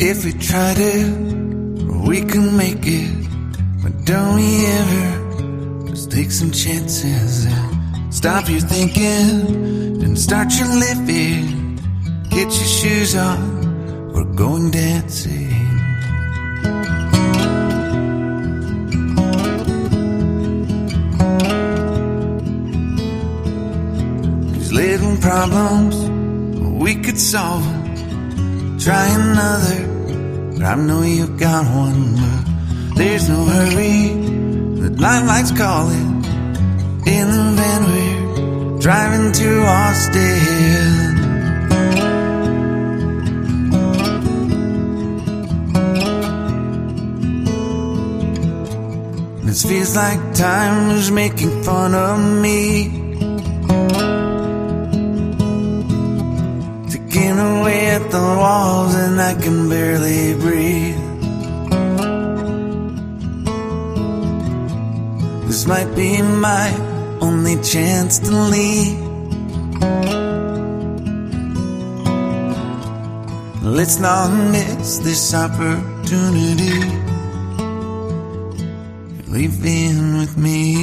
If we tried it, we can make it. But don't we ever just take some chances and stop your thinking and start your living. Get your shoes on, we're going dancing. These little problems, we could solve them. Try another, but I know you got one. But there's no hurry, the limelight's calling. In the van we're driving to Austin. This feels like time is making fun of me. Taking away at the walls and I can barely breathe. This might be my only chance to leave. Let's not miss this opportunity. Leave in with me.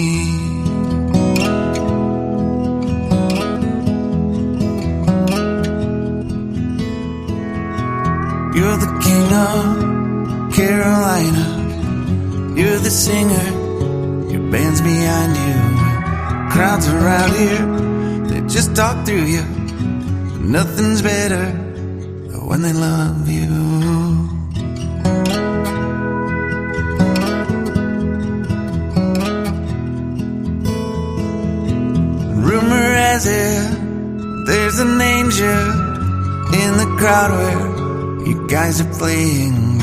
You're the king of Carolina. You're the singer, your band's behind you. Crowds around here, they just talk through you. But nothing's better than when they love you. Rumor has it, there's an angel in the crowd where you guys are playing.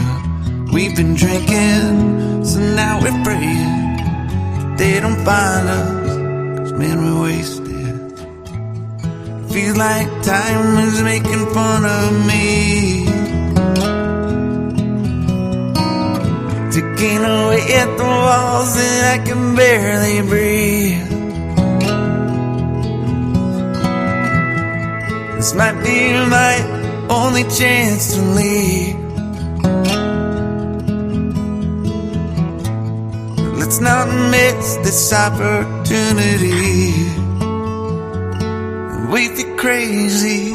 We've been drinking, so now we're praying they don't find us, 'cause man, we're wasted. Feels like time is making fun of me. Ticking away at the walls and I can barely breathe. This might be my only chance to leave. Let's not miss this opportunity. We feel crazy.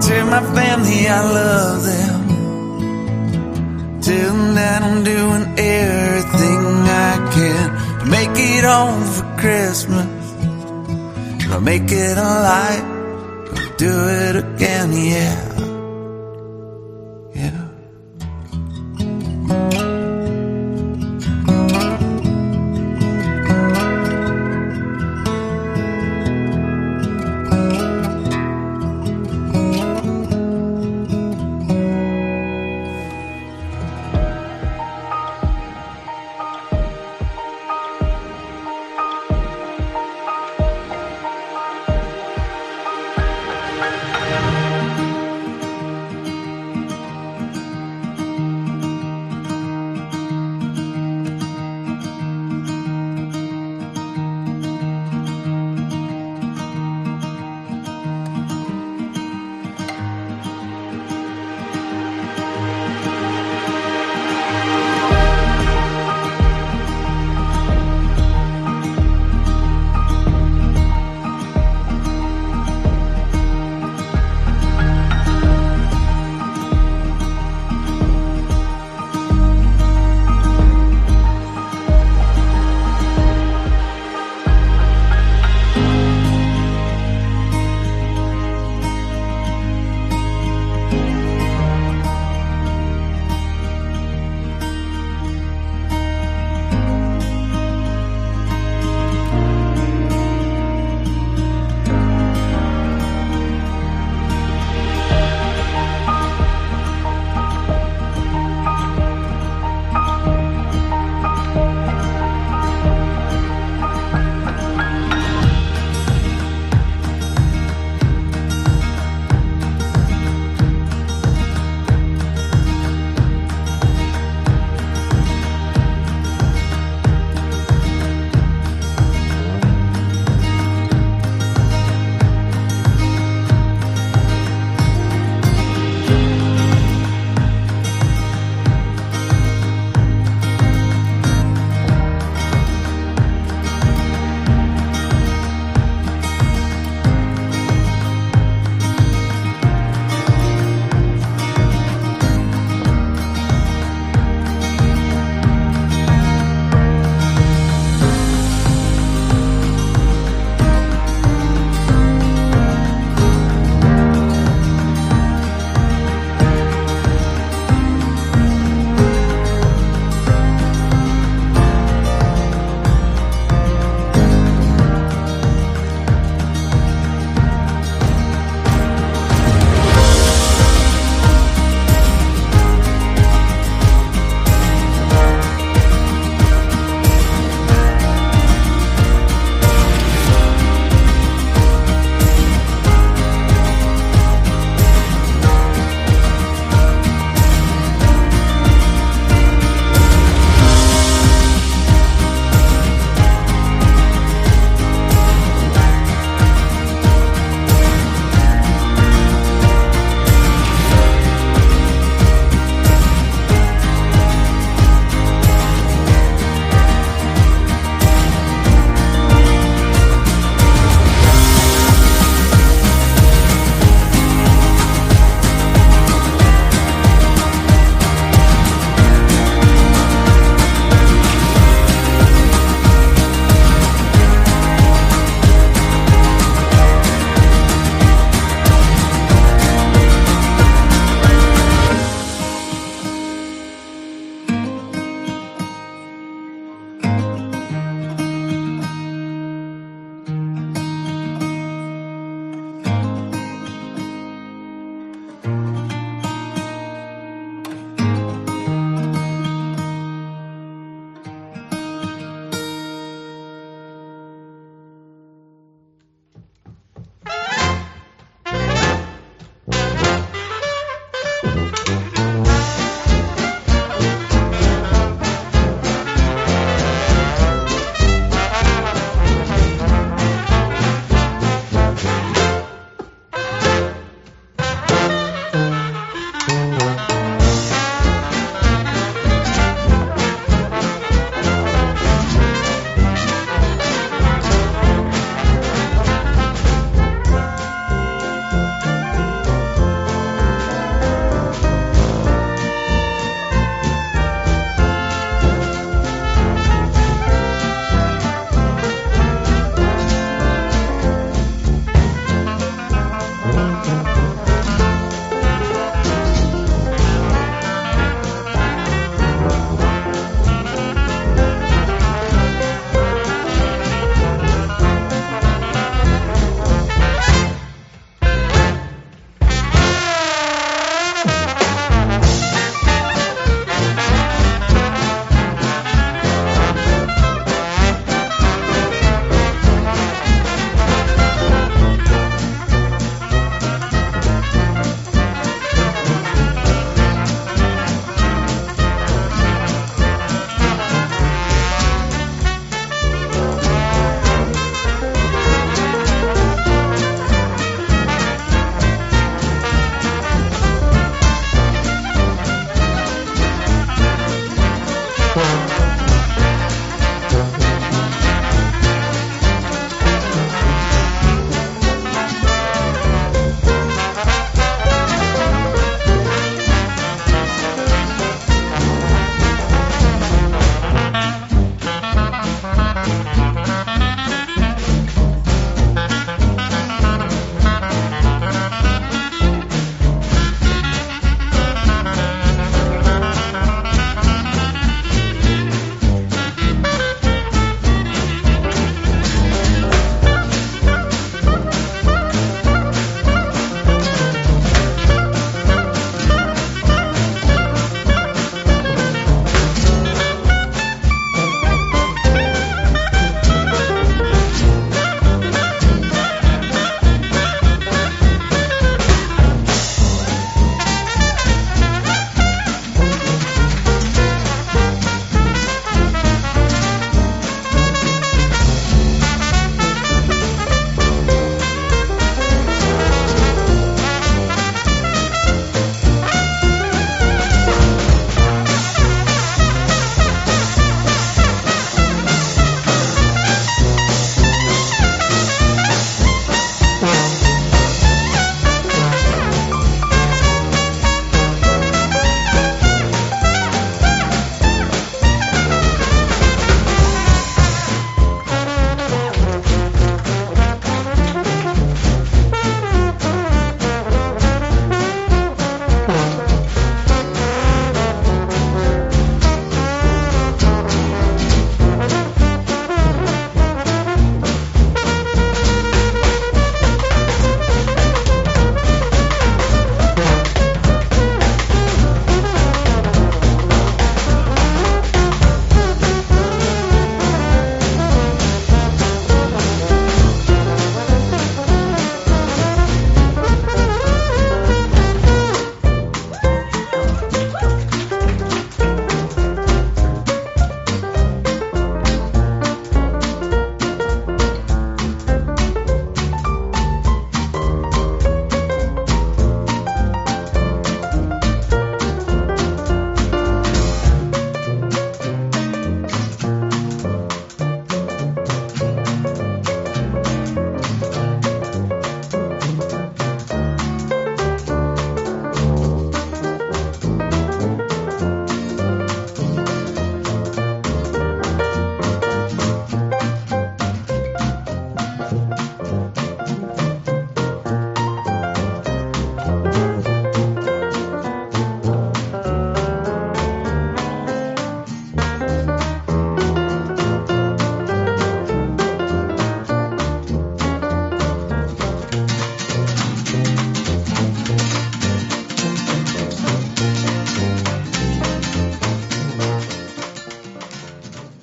To my family, I love them. Tell them that I'm doing everything I can to make it home for Christmas. I'll make it alive, I'll do it again, yeah.